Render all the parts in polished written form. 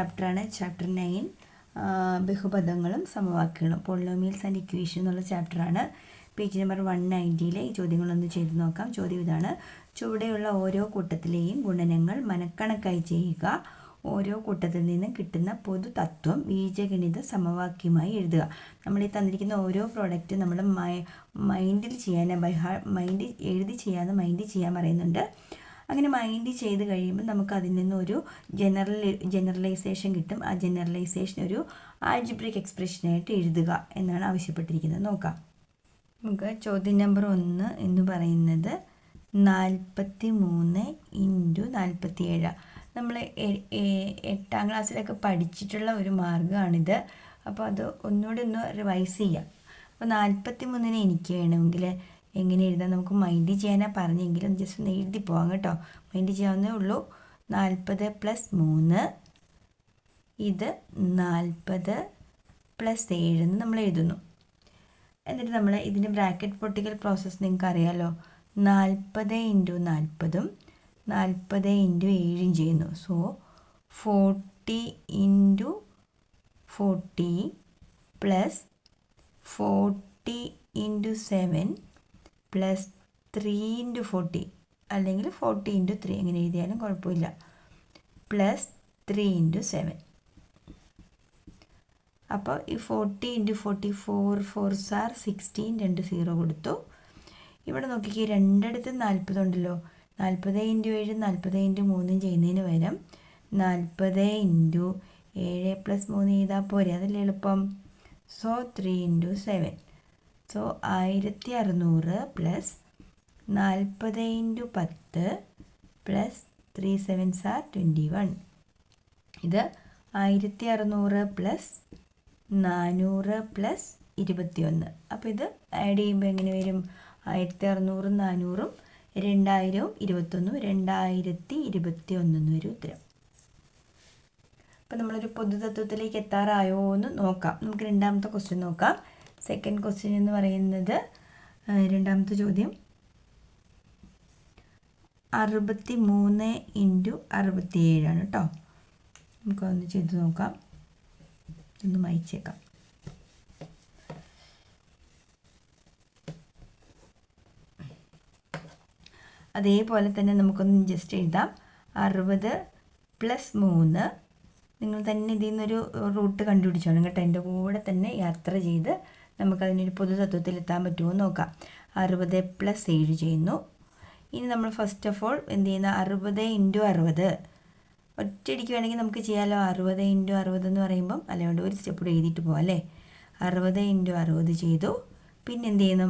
ചാപ്റ്ററാണ് ചാപ്റ്റർ 9 ബഹുപദങ്ങളും സമവാക്യങ്ങളും polynomials and equation എന്നുള്ള ചാപ്റ്ററാണ്. പേജ് നമ്പർ 190 ഈ ചോദ്യങ്ങളൊന്ന് ചെയ്ത് നോക്കാം. ചോദ്യം ഇതാണ്: ചുവടെയുള്ള ഓരോ കൂട്ടത്തിലെയും ഗുണനങ്ങൾ മനക്കണക്കായി ചെയ്യുക. ഓരോ കൂട്ടത്തിൽ നിന്ന് കിട്ടുന്ന പൊതു തത്വം ബീജഗണിത സമവാക്യമായി എഴുതുക. നമ്മൾ ഈ തന്നിരിക്കുന്ന ഓരോ പ്രോഡക്റ്റ് നമ്മൾ മൈൻഡിൽ ചെയ്യാൻ മൈൻഡ് എഴുതി ചെയ്യാതെ മൈൻഡ് ചെയ്യാൻ പറയുന്നുണ്ട്. അങ്ങനെ മൈൻഡ് ചെയ്ത് കഴിയുമ്പോൾ നമുക്ക് അതിൽ നിന്നൊരു ജനറലൈസേഷൻ കിട്ടും. ആ ജനറലൈസേഷൻ ഒരു ആൽജിബ്രിക് എക്സ്പ്രഷനായിട്ട് എഴുതുക എന്നാണ് ആവശ്യപ്പെട്ടിരിക്കുന്നത്. നോക്കാം. നമുക്ക് ചോദ്യം നമ്പർ 1 എന്ന് പറയുന്നത് 43 × 47. നമ്മൾ 8ാം ക്ലാസ്സിലൊക്കെ പഠിച്ചിട്ടുള്ള ഒരു മാർഗ്ഗമാണിത്. അപ്പോൾ അത് ഒന്നുകൂടി ഒന്ന് റിവൈസ് ചെയ്യാം. അപ്പോൾ 43 എനിക്ക് വേണമെങ്കിൽ എങ്ങനെ എഴുതാം? നമുക്ക് മൈൻഡ് ചെയ്യാനാണ് പറഞ്ഞെങ്കിലും ജസ്റ്റ് ഒന്ന് എഴുതി പോകാം കേട്ടോ. മൈൻഡ് ചെയ്യാവുന്നേ ഉള്ളൂ. 40 + 3 ഇത് 40 + 7 എന്ന് നമ്മൾ എഴുതുന്നു. എന്നിട്ട് നമ്മൾ ഇതിൻ്റെ ബ്രാക്കറ്റ് പൊട്ടിക്കൽ പ്രോസസ്സ് നിങ്ങൾക്ക് അറിയാമല്ലോ. 40 × 40 40 × 7 ചെയ്യുന്നു. സോ 40 × 40 + 40 × 7 + 3 × 40 അല്ലെങ്കിൽ 40 × 3 എങ്ങനെ എഴുതിയാലും കുഴപ്പമില്ല, + 3 × 7. അപ്പോൾ ഈ 40 × 40 4 4s are 16, 2 0 കൊടുത്തു. ഇവിടെ നോക്കിക്കേ, രണ്ടിടത്തും 40 ഉണ്ടല്ലോ. 40 × 7 40 × 3 ചെയ്യുന്നതിന് പകരം 40 × 7 + 3 ചെയ്താൽ പോരെ, അതല്ലേ എളുപ്പം. സോ 3 × 7. So 1600 + 40 × 10 + 3 7s are 21. ഇത് 1600 + 400 + 21. അപ്പോൾ ഇത് ആഡ് ചെയ്യുമ്പോൾ എങ്ങനെ വരും? 1600 400 2000 21 2021 എന്ന് വരും ഉത്തരം. അപ്പോൾ നമ്മളൊരു പൊതുതത്വത്തിലേക്ക് എത്താറായോ എന്ന് നോക്കാം. നമുക്ക് രണ്ടാമത്തെ ക്വസ്റ്റ്യൻ നോക്കാം. സെക്കൻഡ് ക്വസ്റ്റ്യൻ എന്ന് പറയുന്നത് രണ്ടാമത്തെ ചോദ്യം 63 × 67 ആണ് കേട്ടോ. നമുക്കൊന്ന് ചെയ്ത് നോക്കാം. ഒന്ന് വായിച്ചേക്കാം. അതേപോലെ തന്നെ നമുക്കൊന്ന് ജസ്റ്റ് എഴുതാം. 60 + 3. നിങ്ങൾ തന്നെ ഇതിൽ നിന്നൊരു റൂട്ട് കണ്ടുപിടിച്ചോണം കേട്ടോ. എൻ്റെ കൂടെ തന്നെ യാത്ര ചെയ്ത് നമുക്കതിനൊരു പൊതുതത്വത്തിൽ എത്താൻ പറ്റുമോ എന്ന് നോക്കാം. 60 + 7 ചെയ്യുന്നു. ഇനി നമ്മൾ ഫസ്റ്റ് ഓഫ് ഓൾ എന്ത് ചെയ്യുന്ന 60 × 60 ഒറ്റയടിക്ക് വേണമെങ്കിൽ നമുക്ക് ചെയ്യാമല്ലോ. 60 × 60 എന്ന് പറയുമ്പം അല്ലാണ്ട് ഒരു സ്റ്റെപ്പ് കൂടെ എഴുതിയിട്ട് പോകാം അല്ലേ. 60 × 60 ചെയ്തു. പിന്നെ എന്ത് ചെയ്യുന്നു?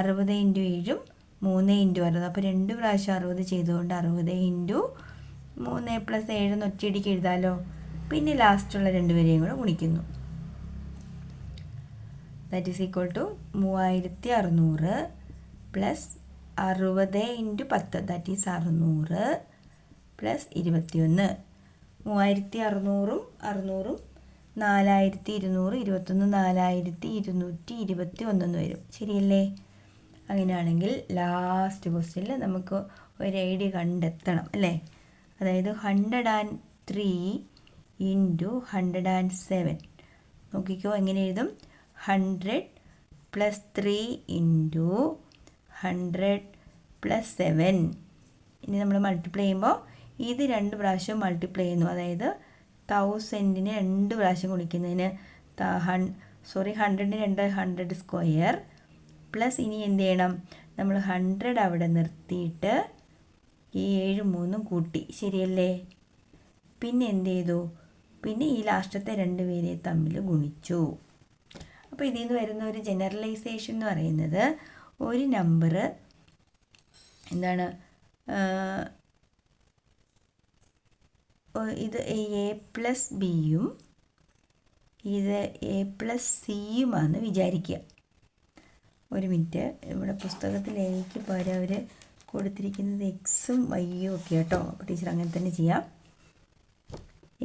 60 × 7 3 × 60. അപ്പോൾ 2 പ്രാവശ്യം 60 ചെയ്തുകൊണ്ട് 60 × 3 + 7 എന്ന് ഒറ്റയടിക്ക് എഴുതാമല്ലോ. പിന്നെ ലാസ്റ്റുള്ള 2 വരെയും കൂടെ ഗുണിക്കുന്നു. That is equal to 3600 + 60 × 10 that is 600 + 21. 3600 600 4200 21 4221 എന്ന് വരും. ശരിയല്ലേ? അങ്ങനെയാണെങ്കിൽ ലാസ്റ്റ് ക്വസ്റ്റ്യനിൽ നമുക്ക് ഒരു ഐഡിയ കണ്ടെത്തണം അല്ലേ. അതായത് 103 × 107. നോക്കിക്കോ എങ്ങനെ എഴുതും? 100 + 3 × 100 + 7. ഇനി നമ്മൾ മൾട്ടിപ്ലൈ ചെയ്യുമ്പോൾ ഇത് 2 പ്രാവശ്യം മൾട്ടിപ്ലൈ ചെയ്യുന്നു. അതായത് 1000നെ 2 പ്രാവശ്യം ഗുണിക്കുന്നതിന് 100ന് 2 100² പ്ലസ് ഇനി എന്ത് ചെയ്യണം? നമ്മൾ 100 അവിടെ നിർത്തിയിട്ട് ഈ 7 3 കൂട്ടി. ശരിയല്ലേ? പിന്നെ എന്ത് ചെയ്തു? പിന്നെ ഈ ലാസ്റ്റത്തെ 2 പേരെ തമ്മിൽ ഗുണിച്ചു. അപ്പോൾ ഇതിൽ നിന്ന് വരുന്ന ഒരു ജനറലൈസേഷൻ എന്ന് പറയുന്നത് ഒരു നമ്പർ എന്താണ്, ഇത് a + bയും ഇത് a + cയുമാണെന്ന് വിചാരിക്കുക. ഒരു മിനിറ്റ്, ഇവിടെ പുസ്തകത്തിലേക്ക് പകരം അവർ കൊടുത്തിരിക്കുന്നത് എക്സും വൈയും ഒക്കെ കേട്ടോ. അപ്പോൾ ടീച്ചർ അങ്ങനെ തന്നെ ചെയ്യാം.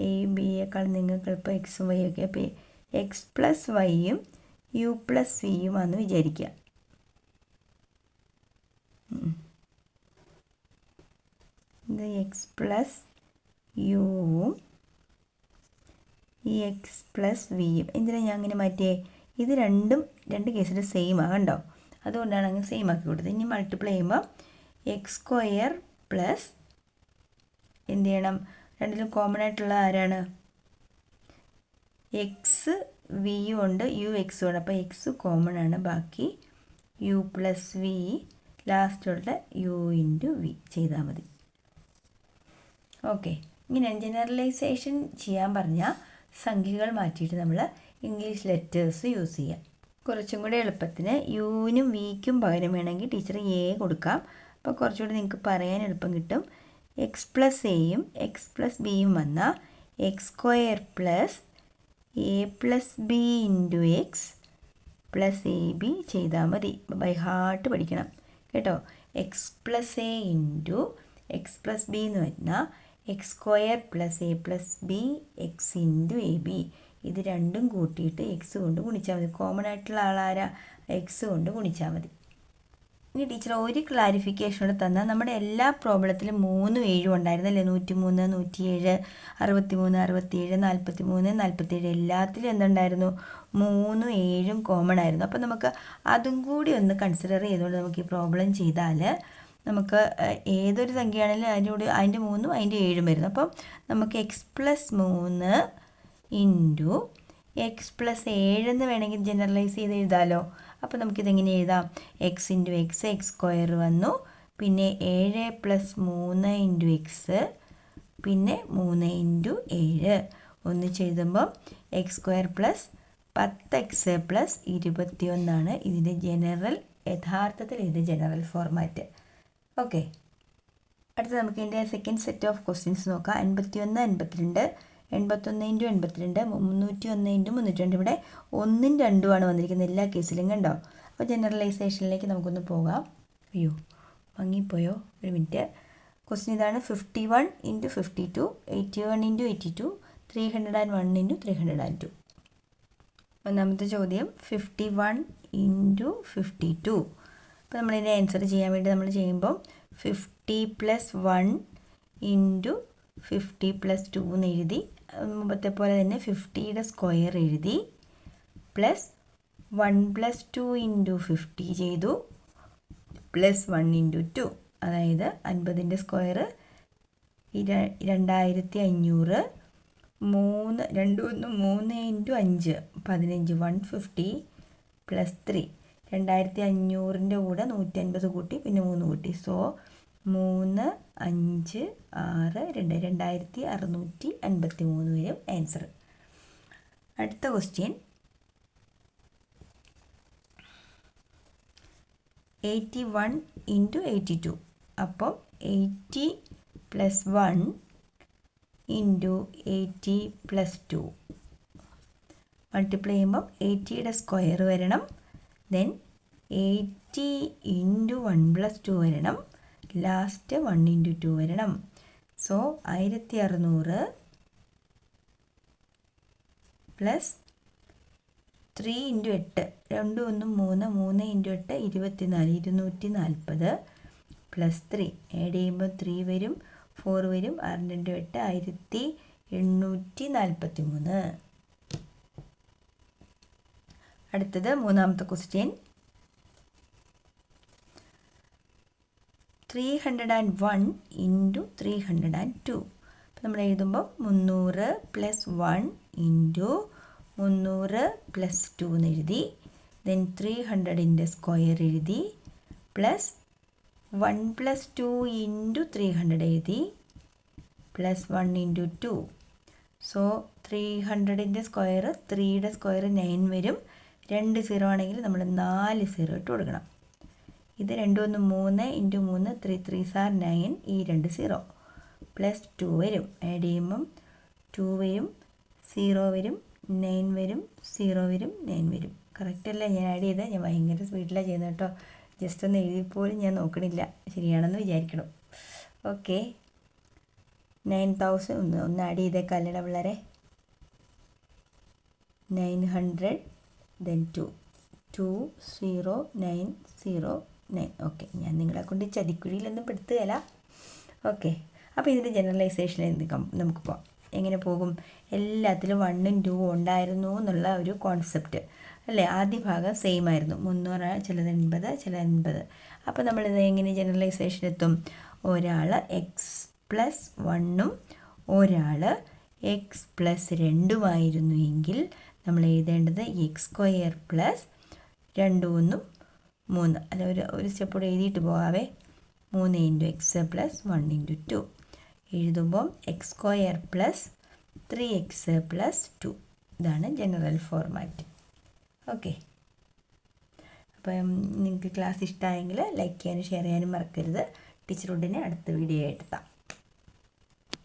എയും ബിയേക്കാൾ നിങ്ങൾക്ക് എളുപ്പം എക്സും വൈയും ഒക്കെ. അപ്പോൾ x + വൈയും u + സിയുമാണെന്ന് വിചാരിക്കുക. ഇത് x + യുവും ഈ എക്സ് പ്ലസ് വിയും എന്തിനാണ് ഞാൻ അങ്ങനെ മാറ്റിയേ? ഇത് രണ്ട് കേസിൽ സെയിം ആണ് കണ്ടോ, അതുകൊണ്ടാണ് അങ്ങ് സെയിം ആക്കി കൊടുത്തത്. ഇനി മൾട്ടിപ്ലൈ ചെയ്യുമ്പോൾ എക്സ് സ്ക്വയർ പ്ലസ് എന്ത് ചെയ്യണം, രണ്ടിലും കോമൺ ആയിട്ടുള്ള ആരാണ്? എക്സ് വിയും ഉണ്ട് യു എക്സും ഉണ്ട്. അപ്പോൾ എക്സ് കോമൺ ആണ്, ബാക്കി യു പ്ലസ് വി ലാസ്റ്റുള്ള യു ഇൻറ്റു വി ചെയ്താൽ മതി. ഓക്കെ, ഇങ്ങനെ ജനറലൈസേഷൻ ചെയ്യാൻ പറഞ്ഞാൽ സംഖ്യകൾ മാറ്റിയിട്ട് നമ്മൾ ഇംഗ്ലീഷ് ലെറ്റേഴ്സ് യൂസ് ചെയ്യാം. കുറച്ചും കൂടി എളുപ്പത്തിന് യുവിനും വിക്കും പകരം വേണമെങ്കിൽ ടീച്ചർ എ കൊടുക്കാം. അപ്പോൾ കുറച്ചുകൂടി നിങ്ങൾക്ക് പറയാൻ എളുപ്പം കിട്ടും. എക്സ് പ്ലസ് എയും എക്സ് പ്ലസ് ബിയും വന്നാൽ X square plus A plus B into x plus A B ചെയ്താൽ മതി. ബൈ ഹാർട്ട് പഠിക്കണം കേട്ടോ. X plus A into x plus B എന്ന് പറഞ്ഞാൽ X square plus A plus B X into A B. ഇത് രണ്ടും കൂട്ടിയിട്ട് എക്സ് കൊണ്ട് ഗുണിച്ചാൽ മതി. കോമൺ ആയിട്ടുള്ള ആളാരാ? എക്സ് കൊണ്ട് ഗുണിച്ചാൽ മതി. ഇനി ടീച്ചർ ഒരു ക്ലാരിഫിക്കേഷനോട് തന്നാൽ നമ്മുടെ എല്ലാ പ്രോബ്ലത്തിലും 3 7 ഉണ്ടായിരുന്നല്ലേ? 103, 107, 63, 67, 43, 47 എല്ലാത്തിലും എന്തുണ്ടായിരുന്നു? 3 7 കോമൺ ആയിരുന്നു. അപ്പോൾ നമുക്ക് അതും കൂടി ഒന്ന് കൺസിഡർ ചെയ്തുകൊണ്ട് നമുക്ക് ഈ പ്രോബ്ലം ചെയ്താൽ നമുക്ക് ഏതൊരു സംഖ്യയാണെങ്കിലും അതിൻ്റെ 3 അതിൻ്റെ 7 വരുന്നു. അപ്പം നമുക്ക് X plus 3 into x plus 7 എന്ന് വേണമെങ്കിൽ ജനറലൈസ് ചെയ്ത് എഴുതാമല്ലോ. അപ്പോൾ നമുക്കിതെങ്ങനെ എഴുതാം? X into X X square വന്നു, പിന്നെ 7 പ്ലസ് 3 ഇൻറ്റു എക്സ്, പിന്നെ 3 ഇൻറ്റു 7 ഒന്നിച്ച് എഴുതുമ്പം x square plus 10x plus 21 ഇതിൻ്റെ യഥാർത്ഥത്തിൽ ഇത് ജനറൽ ഫോർമാറ്റ്. ഓക്കെ, അടുത്ത നമുക്ക് ഇതിൻ്റെ സെക്കൻഡ് സെറ്റ് ഓഫ് ക്വസ്റ്റ്യൻസ് നോക്കാം. 51 52 81 ഇൻറ്റു 82 301 ഇൻറ്റു 302. ഇവിടെ 1ഉം 2ഉമാണ് വന്നിരിക്കുന്നത് എല്ലാ കേസിലും കണ്ടോ. അപ്പോൾ ജനറലൈസേഷനിലേക്ക് നമുക്കൊന്ന് പോകാം. അയ്യോ മങ്ങിപ്പോയോ, ഒരു മിനിറ്റ്. ക്വസ്റ്റ്യൻ ഇതാണ്. 51 ഇൻറ്റു 52, 81 ഇൻറ്റു 82, 301 ഇൻറ്റു 302. ഒന്നാമത്തെ ചോദ്യം 51 ഇൻറ്റു 52. അപ്പോൾ നമ്മളിതിൻ്റെ ആൻസർ ചെയ്യാൻ വേണ്ടി നമ്മൾ ചെയ്യുമ്പോൾ 50 പ്ലസ് 1 ഇൻറ്റു 50 പ്ലസ് 2 എന്ന് എഴുതി, മുമ്പത്തെ പോലെ തന്നെ 50യുടെ സ്ക്വയർ എഴുതി, പ്ലസ് 1 പ്ലസ് 2 ഇൻറ്റു 50 ചെയ്തു, പ്ലസ് 1 ഇൻറ്റു 2, അതായത് 50ൻ്റെ സ്ക്വയർ 2500, 3 2 1 3 ഇൻറ്റു 5 15 150 പ്ലസ് 3 2500ൻ്റെ കൂടെ 150 കൂട്ടി പിന്നെ 3 കൂട്ടി. സോ 3 5 6 2 2653 വരും ആൻസർ. അടുത്ത ക്വസ്റ്റ്യൻ 81 ഇൻറ്റു 82. അപ്പം 80 പ്ലസ് 1 ഇൻറ്റു 80 പ്ലസ് 2 മൾട്ടിപ്ലൈ ചെയ്യുമ്പം 80യുടെ സ്ക്വയർ വരണം, ദെൻ 80 ഇൻറ്റു 1 പ്ലസ് 2 വരണം, ലാസ്റ്റ് 1 ഇൻറ്റു 2 വരണം. So 1600 plus 3 into 8 2 1 3 3 into 8 24 240 plus 3 add ചെയ്യുമ്പോൾ 3 വരും, 4 വരും, 6 2 8 1843. അടുത്തത് മൂന്നാമത്തെ ക്വസ്റ്റ്യൻ 301 ഇൻറ്റു 302. അപ്പോൾ നമ്മൾ എഴുതുമ്പോൾ 300 പ്ലസ് 1 ഇൻറ്റു 300 പ്ലസ് 2 എന്ന് എഴുതി, ദെൻ 300ൻ്റെ സ്ക്വയർ എഴുതി, പ്ലസ് 1 പ്ലസ് 2 ഇൻറ്റു 300 എഴുതി, പ്ലസ് 1 ഇൻറ്റു 2. സോ 300ൻ്റെ സ്ക്വയർ 3യുടെ സ്ക്വയർ 9 വരും, 2 0 ആണെങ്കിൽ നമ്മൾ 4 0 ഇട്ട് കൊടുക്കണം. ഇത് 2 1 3 ഇൻറ്റു 3 3 3 ആർ 9, ഈ 2 0 പ്ലസ് 2 വരും, ആഡ് ചെയ്യുമ്പം 2 വരും, 0 വരും, 9 വരും, 0 വരും, 9 വരും. കറക്റ്റ് അല്ലേ ഞാൻ ആഡ് ചെയ്തത്? ഞാൻ ഭയങ്കര സ്പീഡിലാണ് ചെയ്യുന്നത് കേട്ടോ. ജസ്റ്റ് ഒന്ന് എഴുതിപ്പോലും ഞാൻ നോക്കണില്ല, ശരിയാണെന്ന് വിചാരിക്കണം. ഓക്കെ, 9000 ഒന്ന് ആഡ് ചെയ്തേക്കല്ലട പിള്ളേരെ. 900 ദെൻ 2 20909. ഓക്കെ, ഞാൻ നിങ്ങളെ കൊണ്ട് ചതിക്കുഴിയിലൊന്നും പെടുത്തുകയല്ല. ഓക്കെ, അപ്പോൾ ഇതിൻ്റെ ജനറലൈസേഷനിൽ നമുക്ക് പോകാം. എങ്ങനെ പോകും? എല്ലാത്തിലും 1ഉം 2ഉം ഉണ്ടായിരുന്നു എന്നുള്ള ഒരു കോൺസെപ്റ്റ് അല്ലേ? ആദ്യ ഭാഗം സെയിം ആയിരുന്നു, 300, ചിലത് 80, ചില 80. അപ്പോൾ നമ്മളിത് എങ്ങനെ ജനറലൈസേഷൻ എത്തും? ഒരാൾ എക്സ് പ്ലസ് 1ഉം ഒരാൾ എക്സ് പ്ലസ് 2ഉമായിരുന്നു എങ്കിൽ നമ്മൾ എഴുതേണ്ടത് എക്സ് സ്ക്വയർ പ്ലസ് 2 1 3. അല്ല, ഒരു സ്റ്റെപ്പ് കൂടെ എഴുതിയിട്ട് പോകാവേ. 3 ഇൻറ്റു എക്സ് പ്ലസ് 1 ഇൻറ്റു 2 എഴുതുമ്പം x square plus 3x plus 2. ഇതാണ് ജനറൽ ഫോർമാറ്റ്. ഓക്കെ, അപ്പം നിങ്ങൾക്ക് ക്ലാസ് ഇഷ്ടമായെങ്കിൽ ലൈക്ക് ചെയ്യാനും ഷെയർ ചെയ്യാനും മറക്കരുത്. ടീച്ചർ ഉടനെ അടുത്ത വീഡിയോ എടുത്താം.